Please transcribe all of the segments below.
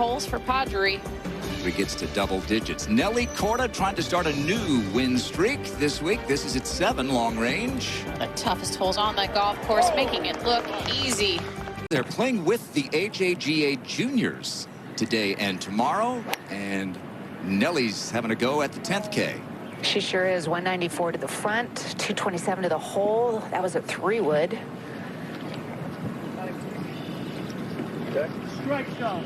Holes for Padre. He gets to double digits. Nelly Korda trying to start a new win streak this week. This is its 7 long range. The toughest holes on that golf course, making it look easy. They're playing with the HAGA juniors today and tomorrow, and Nelly's having a go at the 10th K. She sure is. 194 to the front, 227 to the hole. That was at 3-wood. Strike shot.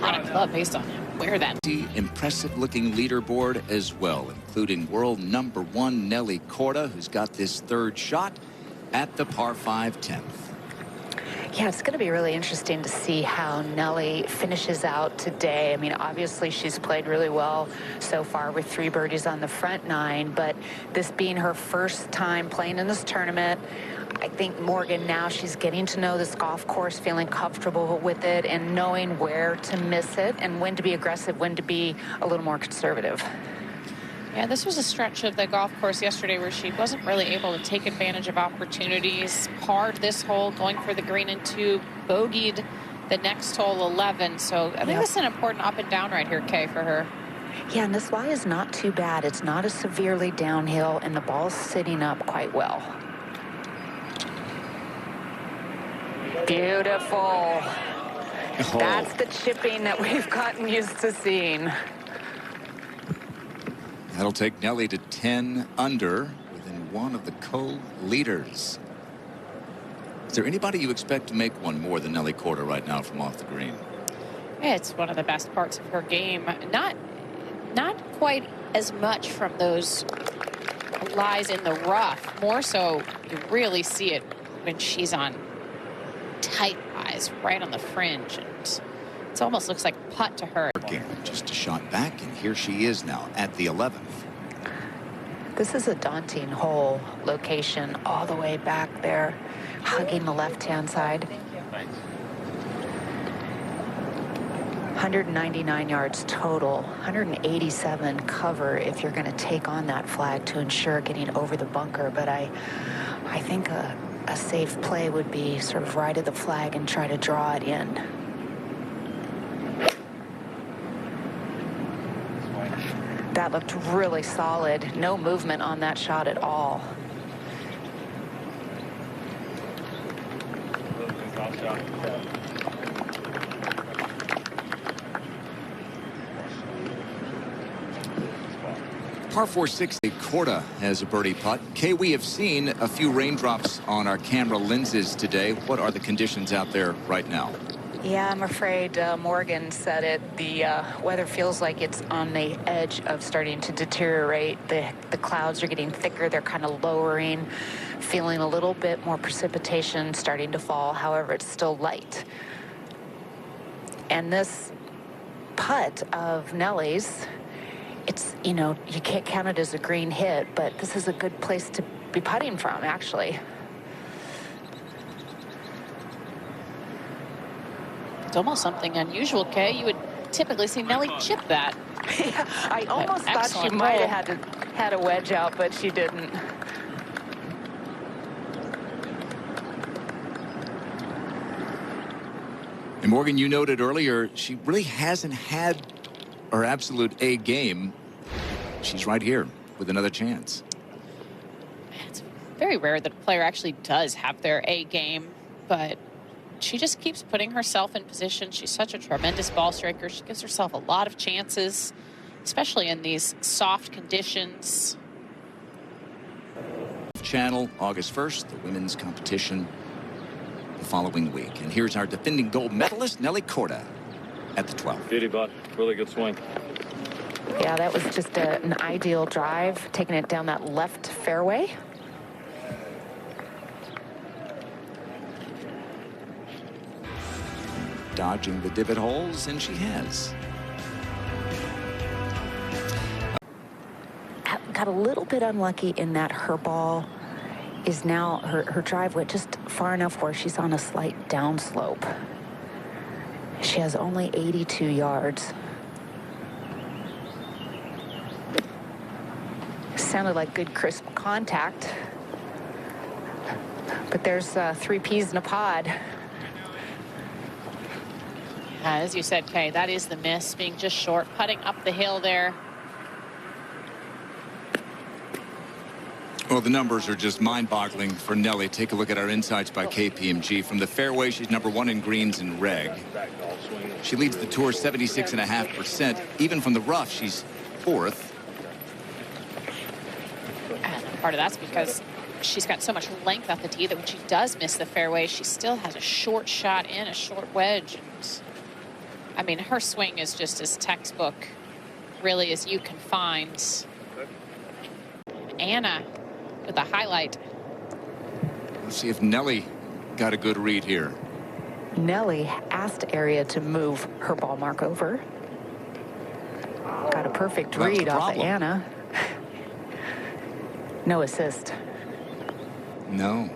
On a club based on where that. Impressive looking leaderboard as well, including world #1 Nelly Korda, who's got this 3rd shot at the par 5 10th. Yeah, it's going to be really interesting to see how Nelly finishes out today. I mean, obviously she's played really well so far with 3 birdies on the front 9, but this being her first time playing in this tournament, I think Morgan, now she's getting to know this golf course, feeling comfortable with it and knowing where to miss it and when to be aggressive, when to be a little more conservative. Yeah, this was a stretch of the golf course yesterday where she wasn't really able to take advantage of opportunities. Parred this hole, going for the green and 2, bogeyed the next hole 11. So I think this is an important up and down right here, Kay, for her. Yeah, and this lie is not too bad. It's not as severely downhill, and the ball's sitting up quite well. Beautiful. Oh. That's the chipping that we've gotten used to seeing. That'll take Nelly to 10 under, within 1 of the co-leaders. Is there anybody you expect to make one more than Nelly Korda right now from off the green? It's one of the best parts of her game. Not quite as much from those lies in the rough. More so, you really see it when she's on tight lies right on the fringe. And it almost looks like putt to her. Just a shot back, and here she is now at the 11th. This is a daunting hole location all the way back there, hugging the left-hand side. 199 yards total, 187 cover if you're going to take on that flag to ensure getting over the bunker. But I think a safe play would be sort of right at the flag and try to draw it in. That looked really solid. No movement on that shot at all. Par 460, Korda has a birdie putt. Kay, we have seen a few raindrops on our camera lenses today. What are the conditions out there right now? Yeah, I'm afraid Morgan said it. The weather feels like it's on the edge of starting to deteriorate. The clouds are getting thicker. They're kind of lowering, feeling a little bit more precipitation starting to fall. However, it's still light. And this putt of Nelly's, it's, you know, you can't count it as a green hit, but this is a good place to be putting from, actually. It's almost something unusual, Kay. You would typically see Nelly chip that. Yeah, I almost thought she might have had a wedge out, but she didn't. And Morgan, you noted earlier, she really hasn't had her absolute A game. She's right here with another chance. It's very rare that a player actually does have their A game, but she just keeps putting herself in position. She's such a tremendous ball striker. She gives herself a lot of chances, especially in these soft conditions. Channel, August 1st, the women's competition the following week. And here's our defending gold medalist, Nelly Korda, at the 12th. Beauty, bud. Really good swing. Yeah, that was just an ideal drive, taking it down that left fairway. Dodging the divot holes, and she has. Got a little bit unlucky in that her ball is now, her drive went just far enough where she's on a slight downslope. She has only 82 yards. Sounded like good crisp contact. But there's 3 peas in a pod. As you said, Kay, that is the miss, being just short, putting up the hill there. Well, the numbers are just mind-boggling for Nelly. Take a look at our insights by KPMG. From the fairway, she's #1 in greens and reg. She leads the tour 76.5%. Even from the rough, she's 4th. And part of that's because she's got so much length off the tee that when she does miss the fairway, she still has a short shot in, a short wedge. And, I mean, her swing is just as textbook, really, as you can find. Anna with a highlight. Let's see if Nelly got a good read here. Nelly asked Area to move her ball mark over. Got a perfect read off of Anna. No assist. No.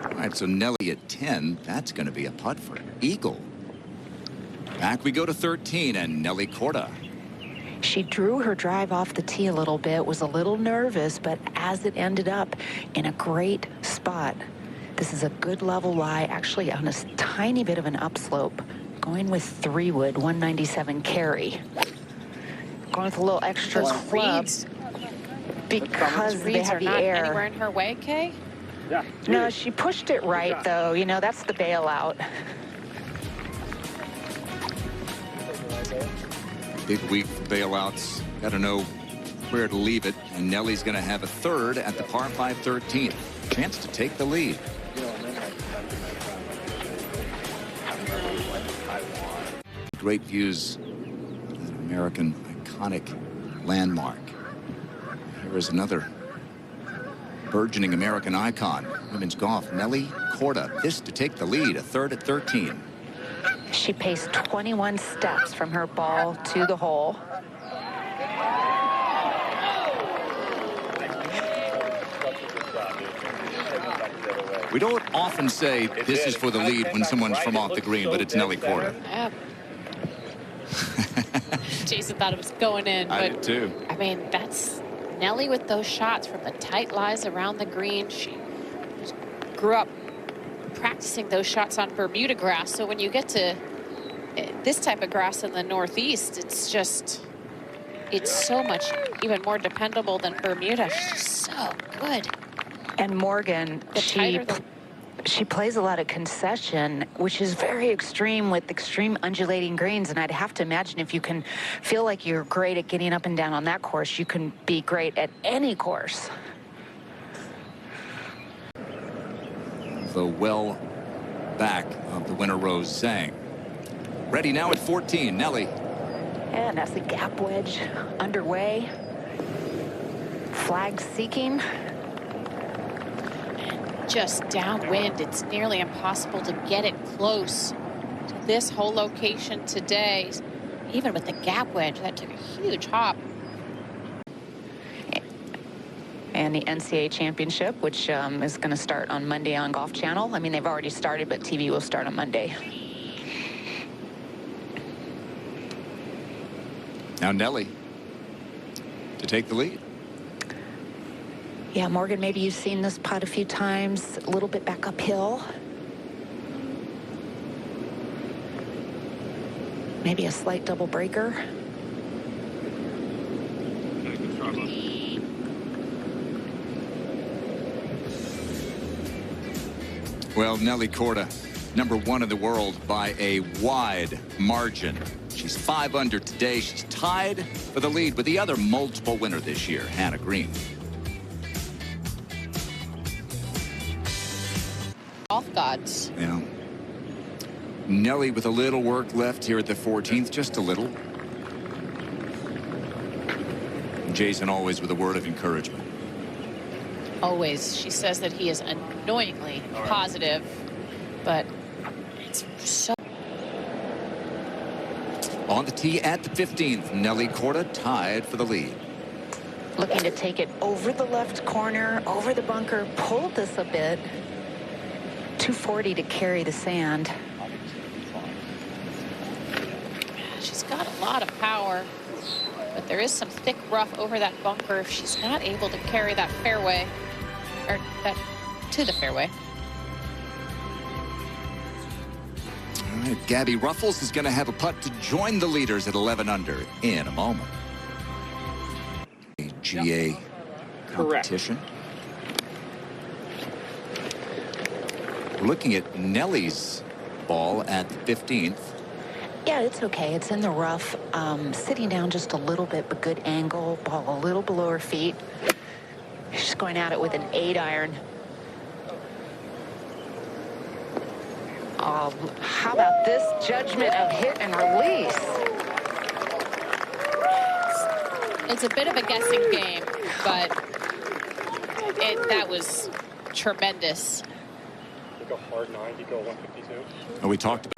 All right, so Nelly at 10. That's going to be a putt for eagle. Back we go to 13, and Nelly Korda. She drew her drive off the tee a little bit, was a little nervous, but as it ended up in a great spot. This is a good level lie, actually on a tiny bit of an upslope. Going with 3-wood, 197 carry. Going with a little extra club because they have the air. Anywhere in her way, Kay? Yeah. No, she pushed it right, though. You know, that's the bailout. Big week for bailouts. Got to know where to leave it. And Nelly's going to have a third at the par 5 13th. Chance to take the lead. Great views of that American iconic landmark. Here is another burgeoning American icon. Women's golf, Nelly Korda. This to take the lead, a third at 13. She paced 21 steps from her ball to the hole. We don't often say this is for the lead when someone's from off the green, but it's Nelly Korda. Yep. Jason thought it was going in, but I did too. I mean, that's Nelly with those shots from the tight lies around the green. She grew up practicing those shots on Bermuda grass, so when you get to this type of grass in the Northeast, it's so much even more dependable than Bermuda. She's so good. And Morgan, she plays a lot of concession, which is very extreme with extreme undulating greens. And I'd have to imagine if you can feel like you're great at getting up and down on that course, you can be great at any course. The well back of the winner Rose sang. Ready now at 14, Nelly. And that's the gap wedge underway. Flag seeking. Just downwind, it's nearly impossible to get it close to this whole location today. Even with the gap wedge, that took a huge hop. And the NCAA Championship, which is going to start on Monday on Golf Channel. I mean, they've already started, but TV will start on Monday. Now Nelly to take the lead. Yeah, Morgan, maybe you've seen this putt a few times, a little bit back uphill. Maybe a slight double breaker. Well, Nelly Korda, #1 in the world by a wide margin. She's 5 under today. She's tied for the lead with the other multiple winner this year, Hannah Green. Golf gods. Yeah. Nelly with a little work left here at the 14th, just a little. Jason always with a word of encouragement. Always. She says that he is annoyingly positive, but it's so. On the tee at the 15th, Nelly Korda tied for the lead. Looking to take it over the left corner, over the bunker, pulled this a bit. 240 to carry the sand. She's got a lot of power, but there is some thick rough over that bunker if she's not able to carry that fairway. or that to the fairway. All right, Gabby Ruffles is going to have a putt to join the leaders at 11 under in a moment. GA competition. We're looking at Nelly's ball at the 15th. Yeah, it's okay. It's in the rough. Sitting down just a little bit, but good angle. Ball a little below her feet. She's going at it with an 8-iron. Oh, how about this judgment of hit and release? It's a bit of a guessing game, but that was tremendous. You go hard 9, you go 152. And we talked about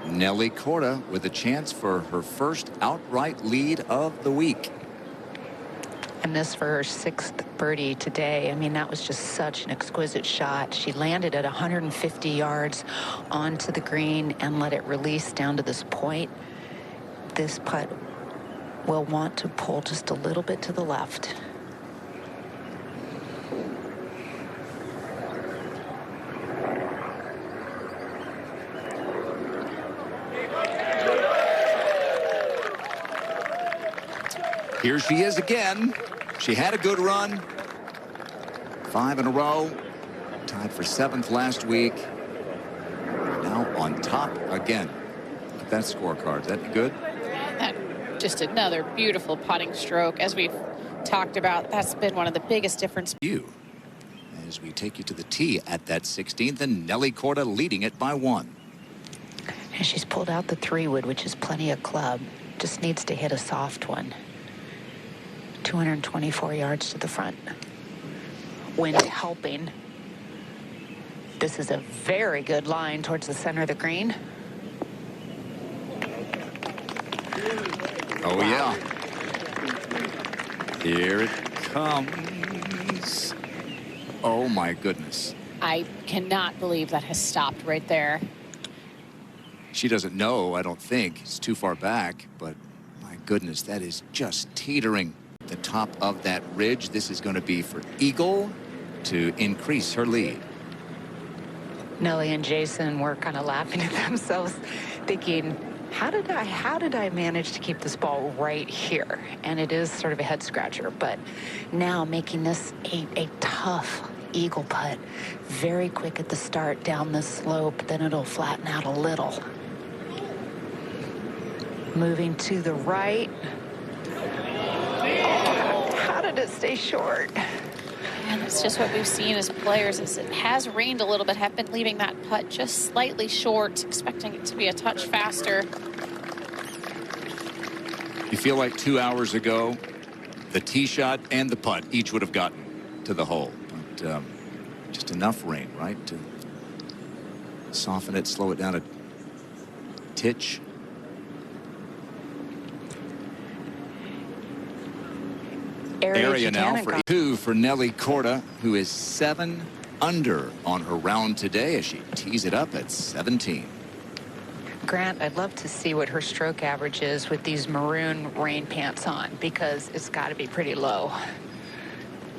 Nelly Korda with a chance for her first outright lead of the week. And this for her 6th birdie today. I mean, that was just such an exquisite shot. She landed at 150 yards onto the green and let it release down to this point. This putt will want to pull just a little bit to the left. Here she is again. She had a good run. 5 in a row. Tied for 7th last week. Now on top again. Look at that scorecard. Is that good? Just another beautiful putting stroke. As we've talked about, that's been one of the biggest differences. As we take you to the tee at that 16th, and Nelly Korda leading it by 1. And she's pulled out the 3-wood, which is plenty of club. Just needs to hit a soft one. 224 yards to the front. Wind helping. This is a very good line towards the center of the green. Oh, wow. Yeah. Here it comes. Oh, my goodness. I cannot believe that has stopped right there. She doesn't know, I don't think. It's too far back, but my goodness, that is just teetering. The top of that ridge. This is going to be for eagle to increase her lead. Nelly and Jason were kind of laughing at themselves, thinking, how did I manage to keep this ball right here? And it is sort of a head scratcher, but now making this a tough eagle putt, very quick at the start down the slope, then it'll flatten out a little. Moving to the right. How did it stay short? And it's just what we've seen as players is it has rained a little bit, have been leaving that putt just slightly short, expecting it to be a touch faster. You feel like 2 hours ago, the tee shot and the putt each would have gotten to the hole. But just enough rain, right, to soften it, slow it down a titch. Area now for 2 for Nelly Korda, who is 7 under on her round today as she tees it up at 17. Grant, I'd love to see what her stroke average is with these maroon rain pants on, because it's got to be pretty low.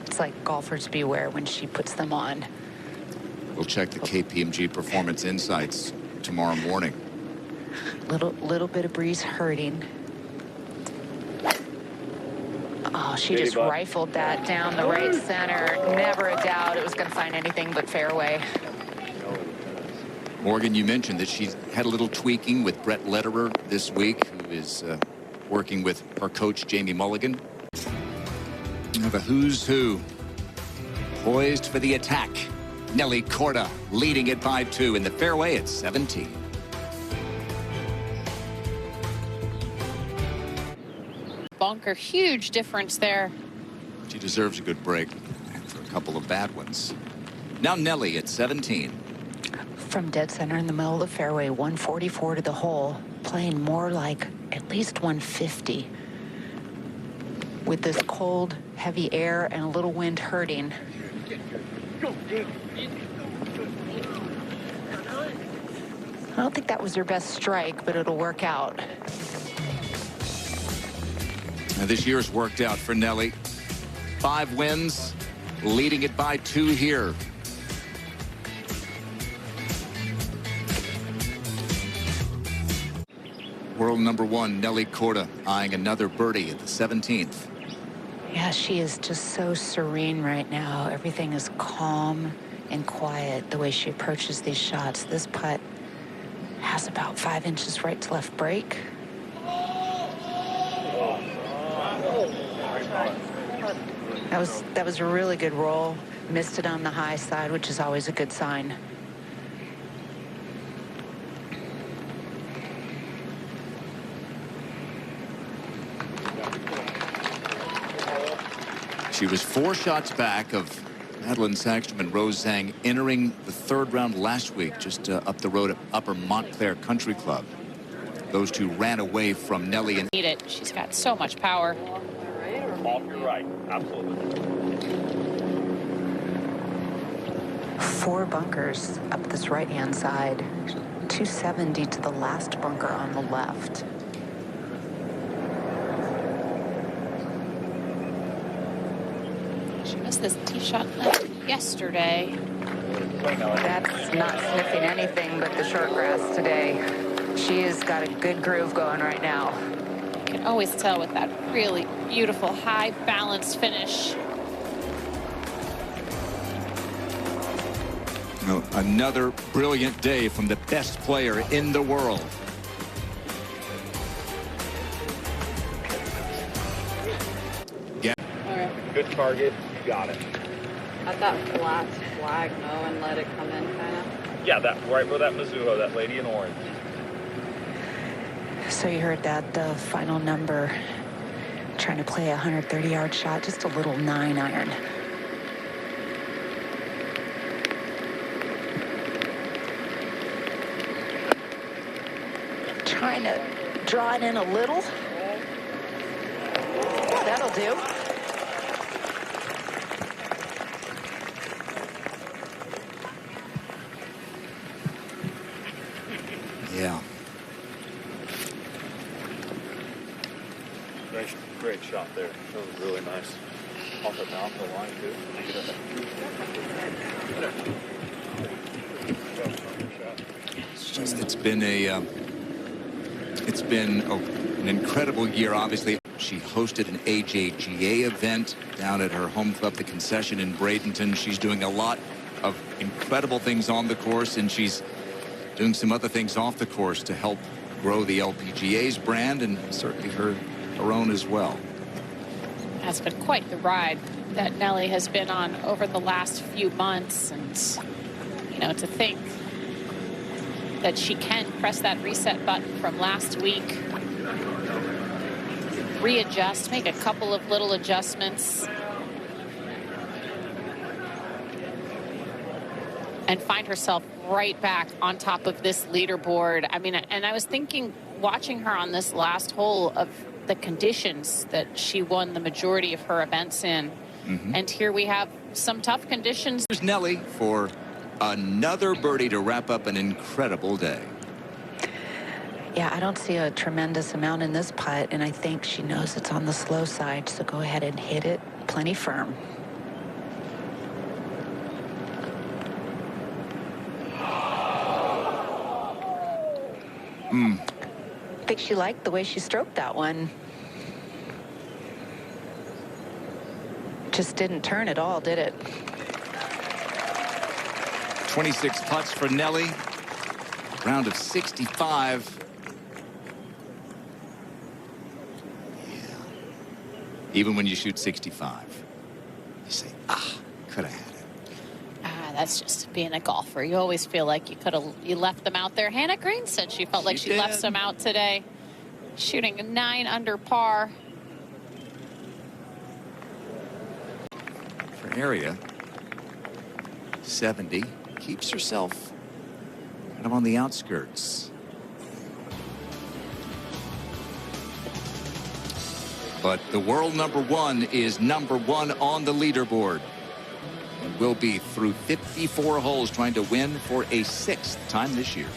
It's like golfers beware when she puts them on. We'll check the KPMG Performance Insights tomorrow morning. Little bit of breeze hurting. Oh, she just rifled that down the right center. Never a doubt it was going to find anything but fairway. Morgan, you mentioned that she's had a little tweaking with Brett Lederer this week, who is working with her coach, Jamie Mulligan. The who's who poised for the attack. Nelly Korda leading it by 2 in the fairway at 17. Bunker, huge difference there. She deserves a good break after a couple of bad ones. Now Nelly at 17. From dead center in the middle of the fairway, 144 to the hole, playing more like at least 150. With this cold, heavy air and a little wind hurting. I don't think that was her best strike, but it'll work out. Now this year's worked out for Nelly. 5 wins, leading it by 2 here. World number 1, Nelly Korda, eyeing another birdie at the 17th. Yeah, she is just so serene right now. Everything is calm and quiet the way she approaches these shots. This putt has about 5 inches right to left break. That was a really good roll. Missed it on the high side, which is always a good sign. She was 4 shots back of Madeline Sagstrom and Rose Zhang entering the 3rd round last week, just up the road at Upper Montclair Country Club. Those two ran away from Nelly. And Need it. She's got so much power. Off your right. Absolutely. 4 bunkers up this right-hand side. 270 to the last bunker on the left. She missed this tee shot yesterday. That's not sniffing anything but the short grass today. She has got a good groove going right now. You can always tell with that really beautiful high balance finish. Another brilliant day from the best player in the world. Good target. You got it. At that last flag, though, and let it come in, kind of. Yeah, that right where that Mizuho, that lady in orange. So you heard that final number. Trying to play a 130-yard shot, just a little 9-iron. Trying to draw it in a little. Yeah, that'll do. Yeah. Great shot there. That was really nice. Off the line, too. It's been an incredible year. Obviously, she hosted an AJGA event down at her home club, the Concession in Bradenton. She's doing a lot of incredible things on the course, and she's doing some other things off the course to help grow the LPGA's brand and certainly her own as well. That's been quite the ride that Nelly has been on over the last few months. And, you know, to think that she can press that reset button from last week, readjust, make a couple of little adjustments, and find herself right back on top of this leaderboard. I mean, and I was thinking, watching her on this last hole, of the conditions that she won the majority of her events in. And here we have some tough conditions. Here's Nelly for another birdie to wrap up an incredible day. Yeah, I don't see a tremendous amount in this putt, and I think she knows it's on the slow side, so go ahead and hit it plenty firm. I think she liked the way she stroked that one. Just didn't turn at all, did it? 26 putts for Nelly. Round of 65. Yeah. Even when you shoot 65, you say, could have had it. That's just being a golfer. You always feel like you left them out there. Hannah Green said she felt like she left some out today. Shooting a 9 under par. For area, 70. Keeps herself kind of on the outskirts. But the world number 1 is number 1 on the leaderboard. And will be through 54 holes trying to win for a 6th time this year.